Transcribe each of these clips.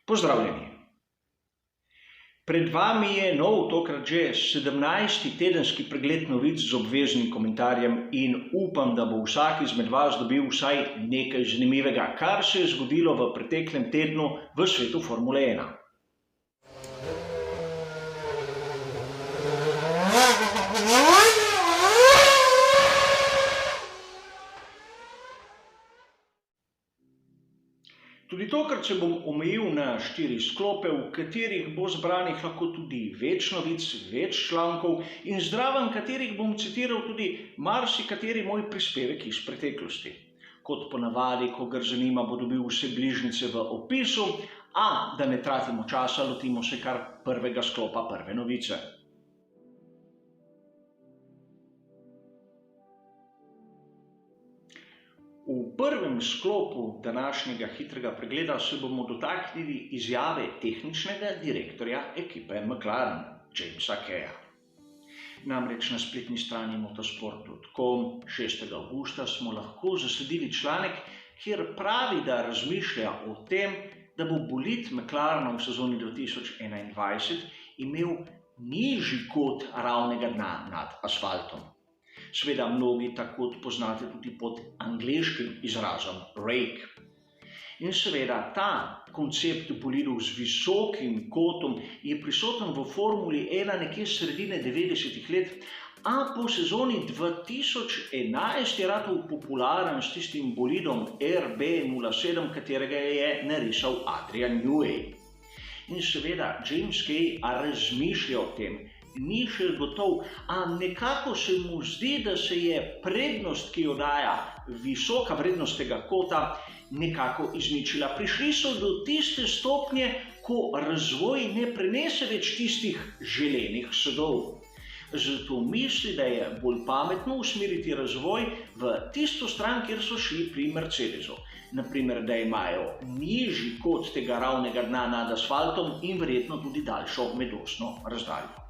Pozdravljeni! Pred vami je nov, tokrat že 17. tedenski pregled novic z obveznim komentarjem in upam, da bo vsak izmed vas dobil vsaj nekaj zanimivega, kar se je zgodilo v preteklem tednu v svetu Formule 1. Tudi tokrat se bom omejil na 4 sklope, v katerih bo zbranih lahko tudi več novic, več člankov in zraven katerih bom citiral tudi marsikateri moj prispevek iz preteklosti. Kot ponavadi, kogar zanima, bo dobil vse bližnjice v opisu, a da ne tratimo časa, lotimo se kar prvega sklopa, prve novice. V prvem sklopu današnjega hitrega pregleda se bomo dotaknili izjave tehničnega direktorja ekipe McLaren, Jamesa Keja. Namreč na spletni strani motorsport.com 6. avgusta smo lahko zasledili članek, kjer pravi, da razmišlja o tem, da bo bolid McLarena v sezoni 2021 imel nižji kot ravnega dna nad asfaltom. Seveda mnogi ta kot poznate tudi pod angleškim izrazom rake. In seveda ta koncept bolidov z visokim kotom je prisoten v Formuli 1 nekje sredine 90-ih let, a po sezoni 2011 je ratal popularen s tistim bolidom RB07, katerega je narisal Adrian Newey. In seveda James Key razmišlja o tem. Ni še gotov, a nekako se mu zdi, da se je prednost, ki jo daja visoka vrednost tega kota, nekako izničila. Prišli so do tiste stopnje, ko razvoj ne prenese več tistih želenih sadov. Zato misli, da je bolj pametno usmeriti razvoj v tisto stran, kjer so šli pri Mercedesu. Naprimer, da imajo nižji kot tega ravnega dna nad asfaltom in verjetno tudi daljšo medosno razdaljo.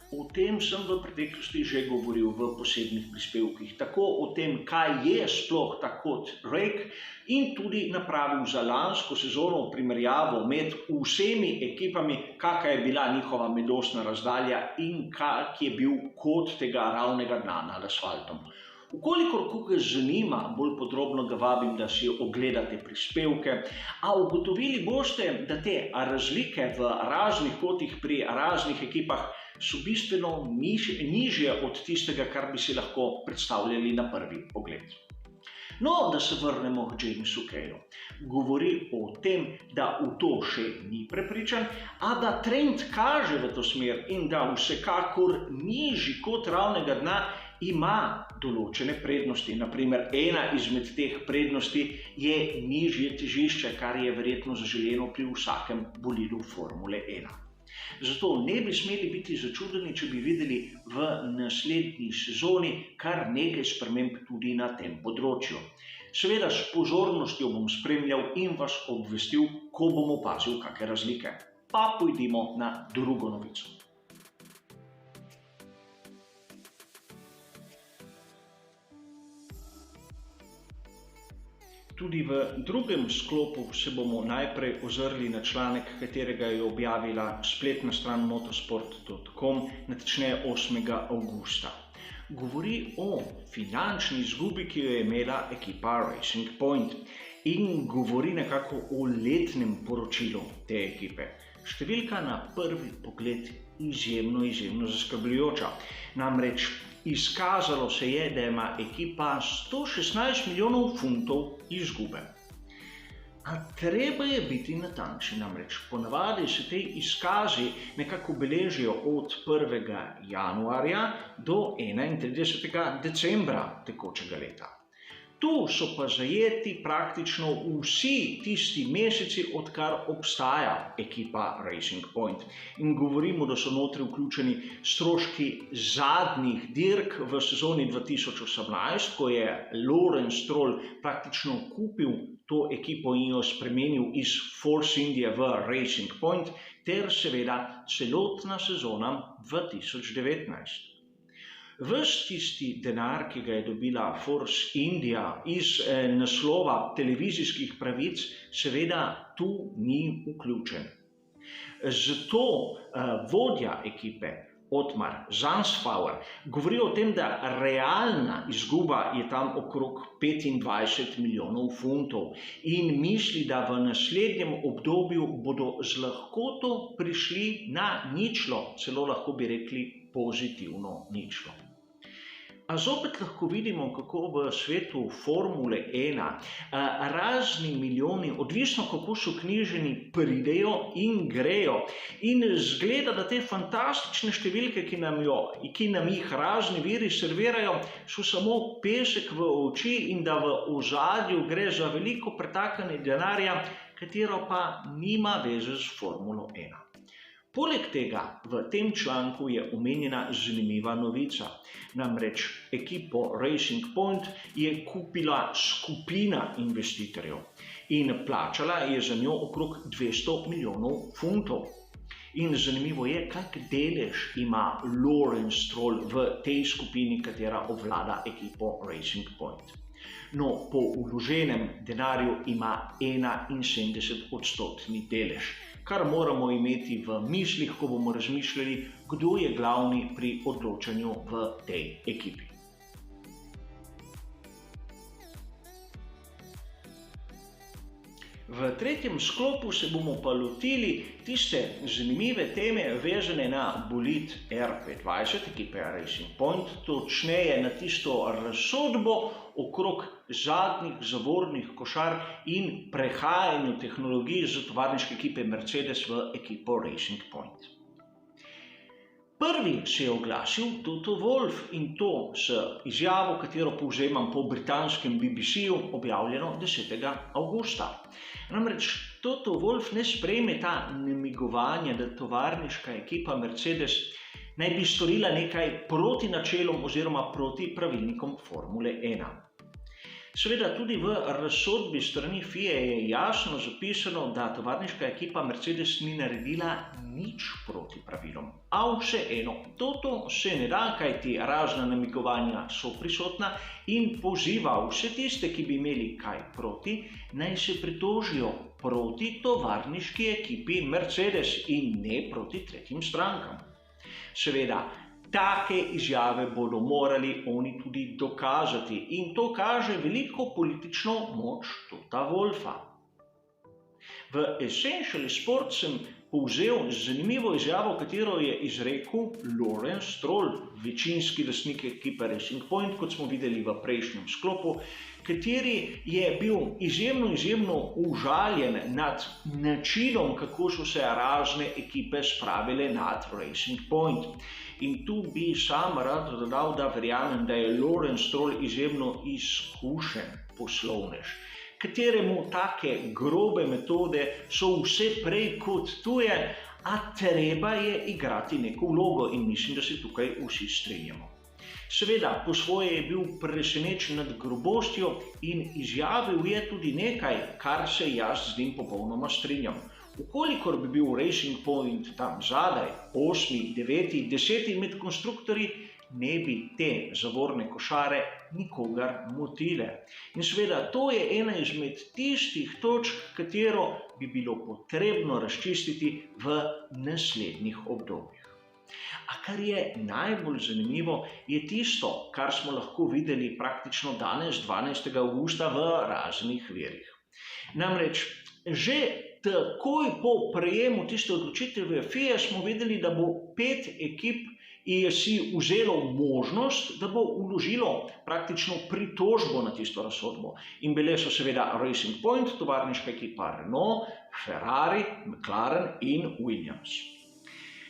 O tem sem v preteklosti že govoril v posebnih prispevkih, tako o tem, kaj je sploh ta kot rake in tudi napravil za lansko sezono primerjavo med vsemi ekipami, kakšna je bila njihova medosna razdalja in kak je bil kot tega ravnega dna nad asfaltom. Vkolikor koga zanima, bolj podrobno ga vabim, da si ogledate prispevke, a ugotovili boste, da te razlike v raznih kotih pri raznih ekipah so bistveno nižje od tistega, kar bi si lahko predstavljali na prvi pogled. No, da se vrnemo k Jamesu Keju. Govori o tem, da v to še ni prepričan, a da trend kaže v to smer in da vsekakor nižji kot ravnega dna ima določene prednosti. Naprimer, ena izmed teh prednosti je nižje težišče, kar je verjetno zaželeno pri vsakem bolidu Formule 1. Zato ne bi smeli biti začudeni, če bi videli v naslednji sezoni kar nekaj sprememb tudi na tem področju. Seveda s pozornostjo bom spremljal in vas obvestil, ko bom opazil kakšne razlike. Pa pojdimo na drugo novico. Tudi v drugem sklopu se bomo najprej ozrli na članek, katerega je objavila spletna stran motorsport.com, natančneje 8. avgusta. Govori o finančni izgubi, ki jo je imela ekipa Racing Point in govori nekako o letnem poročilu te ekipe. Številka na prvi pogled izjemno zaskrbljujoča. Namreč izkazalo se je, da ima ekipa 116 milijonov funtov izgube. A treba je biti natančen, namreč ponavadi se te izkazi nekako beležijo od 1. januarja do 31. decembra tekočega leta. Tu so pa zajeti praktično vsi tisti meseci, odkar obstaja ekipa Racing Point. In govorimo, da so notri vključeni stroški zadnjih dirk v sezoni 2018, ko je Lawrence Stroll praktično kupil to ekipo in jo spremenil iz Force India v Racing Point, ter seveda celotna sezona 2019. Ves tisti denar, ki ga je dobila Force India iz naslova televizijskih pravic, seveda tu ni vključen. Zato vodja ekipe Otmar Zandschauer govori o tem, da realna izguba je tam okrog 25 milijonov funtov in misli, da v naslednjem obdobju bodo z lahkoto prišli na ničlo, celo lahko bi rekli pozitivno ničlo. A zopet lahko vidimo, kako v svetu Formule 1 razni milijoni, odvisno kako so knjiženi, pridejo in grejo. In zgleda, da te fantastične številke, ki nam jih razni viri servirajo, so samo pesek v oči in da v ozadju gre za veliko pretakanje denarja, katero pa nima veze s Formulo 1. Poleg tega v tem članku je omenjena zanimiva novica. Namreč ekipo Racing Point je kupila skupina investitorjev in plačala je za njo okrog 200 milijonov funtov. In zanimivo je, kak delež ima Lawrence Stroll v tej skupini, katera obvlada ekipo Racing Point. No, po vloženem denarju ima 71% delež, kar moramo imeti v mislih, ko bomo razmišljali, kdo je glavni pri odločanju v tej ekipi. V tretjem sklopu se bomo pa lotili tiste zanimive teme vezane na bolid R25 ekipe Racing Point, točneje na tisto razsodbo okrog zadnjih zavornih košar in prehajanju tehnologij z tovarniške ekipe Mercedes v ekipo Racing Point. Prvi se je oglasil Toto Wolff in to s izjavo, katero povzemam po britanskem BBC-ju, objavljeno 10. avgusta. Namreč Toto Wolff ne sprejme ta namigovanja, da tovarniška ekipa Mercedes naj bi storila nekaj proti načelom oziroma proti pravilnikom Formule 1. Seveda tudi v razsodbi strani FIA je jasno zapisano, da tovarniška ekipa Mercedes ni naredila nič proti pravilom. A vseeno, Toto se ne da, kajti razna namigovanja so prisotna in poziva vse tiste, ki bi imeli kaj proti, naj se pritožijo proti tovarniški ekipi Mercedes in ne proti tretjim strankam. Seveda, take izjave bodo morali oni tudi dokazati in to kaže veliko politično moč Tota Wolffa. V Essential Sport sem povzel zanimivo izjavo, katero je izrekel Lawrence Stroll, večinski lastnik ekipe Racing Point, kot smo videli v prejšnjem sklopu, kateri je bil izjemno užaljen nad načinom, kako so se razne ekipe spravile nad Racing Point. In tu bi sam rad dodal, da verjamem, da je Lawrence Stroll izjemno izkušen poslovnež, kateremu take grobe metode so vse prej kot tuje, a treba je igrati neko vlogo in mislim, da se tukaj vsi strinjamo. Seveda, po svoje je bil presenečen nad grobostjo in izjavil je tudi nekaj, kar se jaz z njim popolnoma strinjam. Ukolikor bi bil Racing Point tam zadaj, 8., 9., 10. med konstruktorji, ne bi te zavorne košare nikogar motile. In seveda, to je ena izmed tistih točk, katero bi bilo potrebno razčistiti v naslednjih obdobjih. A kar je najbolj zanimivo, je tisto, kar smo lahko videli praktično danes, 12. avgusta, v raznih virih. Namreč, že takoj po prejemu tiste odločitve FIA smo videli, da bo 5 ekip si vzelo možnost, da bo vložilo praktično pritožbo na tisto razsodbo. In bile so seveda Racing Point, tovarniška ekipa Renault, Ferrari, McLaren in Williams.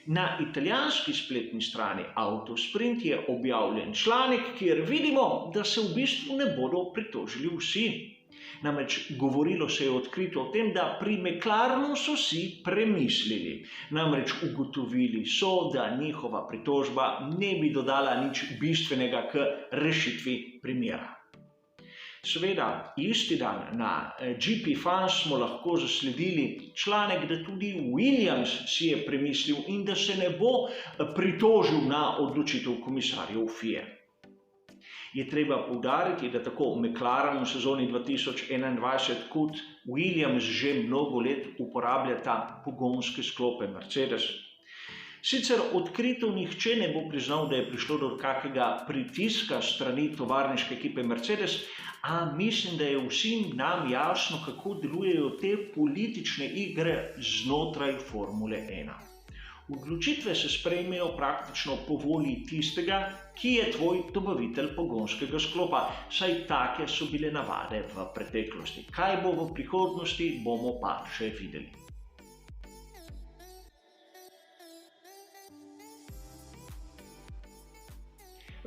Na italijanski spletni strani Autosprint je objavljen članek, kjer vidimo, da se v bistvu ne bodo pritožili vsi. Namreč govorilo se je odkrito o tem, da pri McLarenu so si premislili. Namreč ugotovili so, da njihova pritožba ne bi dodala nič bistvenega k rešitvi primera. Seveda, isti dan na GP Fans smo lahko zasledili članek, da tudi Williams si je premislil in da se ne bo pritožil na odločitev komisarjev FIA. Je treba poudariti, da tako McLaren v sezoni 2021 kot Williams že mnogo let uporabljata pogonske sklope Mercedes. Sicer odkrito nihče ne bo priznal, da je prišlo do kakega pritiska strani tovarniške ekipe Mercedes, a mislim, da je vsem nam jasno, kako delujejo te politične igre znotraj Formule 1. Odločitve se sprejmejo praktično po volji tistega, ki je tvoj dobavitelj pogonskega sklopa, saj take so bile navade v preteklosti. Kaj bo v prihodnosti, bomo pa še videli.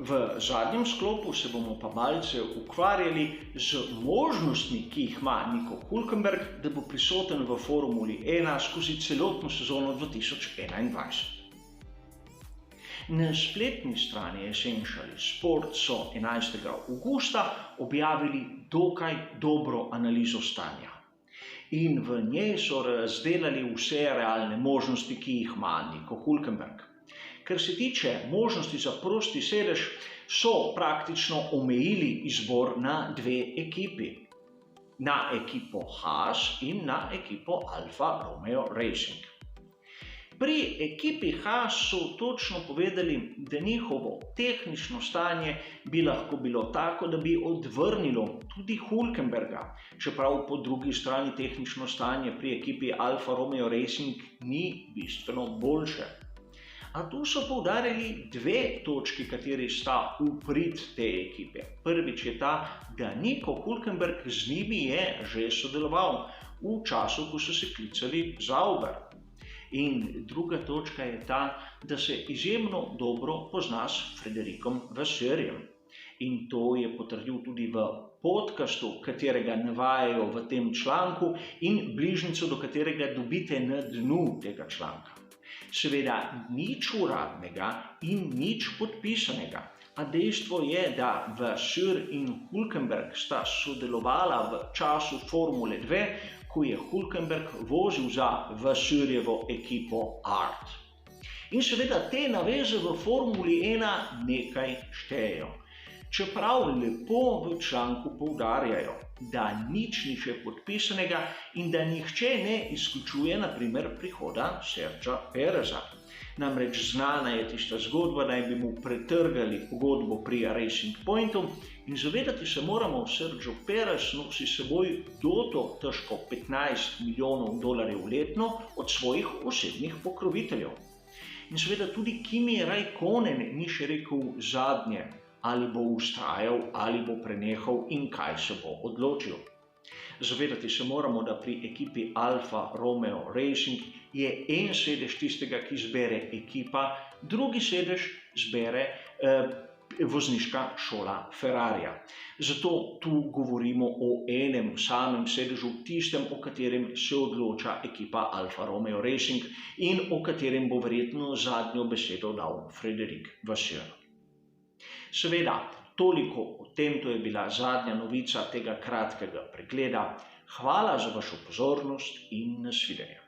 V zadnjem sklopu se bomo pa malce ukvarjali z možnostmi, ki jih ima Nico Hülkenberg, da bo prisoten v Formuli 1 skozi celotno sezono 2021. Na spletni strani Essential Sport so 11. avgusta objavili dokaj dobro analizo stanja. In v njej so razdelali vse realne možnosti, ki jih ima Nico Hülkenberg. Kar se tiče možnosti za prosti sedež, so praktično omejili izbor na dve ekipi. Na ekipo Haas in na ekipo Alfa Romeo Racing. Pri ekipi Haas so točno povedali, da njihovo tehnično stanje bi lahko bilo tako, da bi odvrnilo tudi Hülkenberga, čeprav po drugi strani tehnično stanje pri ekipi Alfa Romeo Racing ni bistveno boljše. A tu so poudarjali dve točki, kateri sta v prid te ekipe. Prvič je ta, da Nico Hülkenberg z njimi je že sodeloval v času, ko so se klicali Sauber. In druga točka je ta, da se izjemno dobro pozna s Fredericom Vasserjem. In to je potrdil tudi v podcastu, katerega navajajo v tem članku in bližnjico, do katerega dobite na dnu tega članka. Seveda nič uradnega in nič podpisanega, a dejstvo je, da Vasser in Hülkenberg sta sodelovala v času Formule 2, ko je Hülkenberg vozil za Vasserjevo ekipo Art. In seveda te naveze v Formuli 1 nekaj štejejo. Čeprav lepo v članku poudarjajo, da nič ni še podpisanega in da nihče ne izključuje na primer prihoda Sergija Pereza. Namreč znana je tista zgodba, da bi mu pretrgali pogodbo pri Racing Pointu in zavedati se moramo, Sergio Perez nosi seboj doto težko $15 milijonov letno od svojih osebnih pokroviteljev. In seveda tudi Kimi Raikkonen ni še rekel zadnje, ali bo vztrajal, ali bo prenehal in kaj se bo odločil. Zavedati se moramo, da pri ekipi Alfa Romeo Racing je en sedež tistega, ki zbere ekipa, drugi sedež zbere vozniška šola Ferrarija. Zato tu govorimo o enem samem sedežu, tistem, o katerem se odloča ekipa Alfa Romeo Racing in o katerem bo verjetno zadnjo besedo dal Frederic Vasser. Seveda, toliko o tem, to je bila zadnja novica tega kratkega pregleda. Hvala za vašo pozornost in nasvidenje.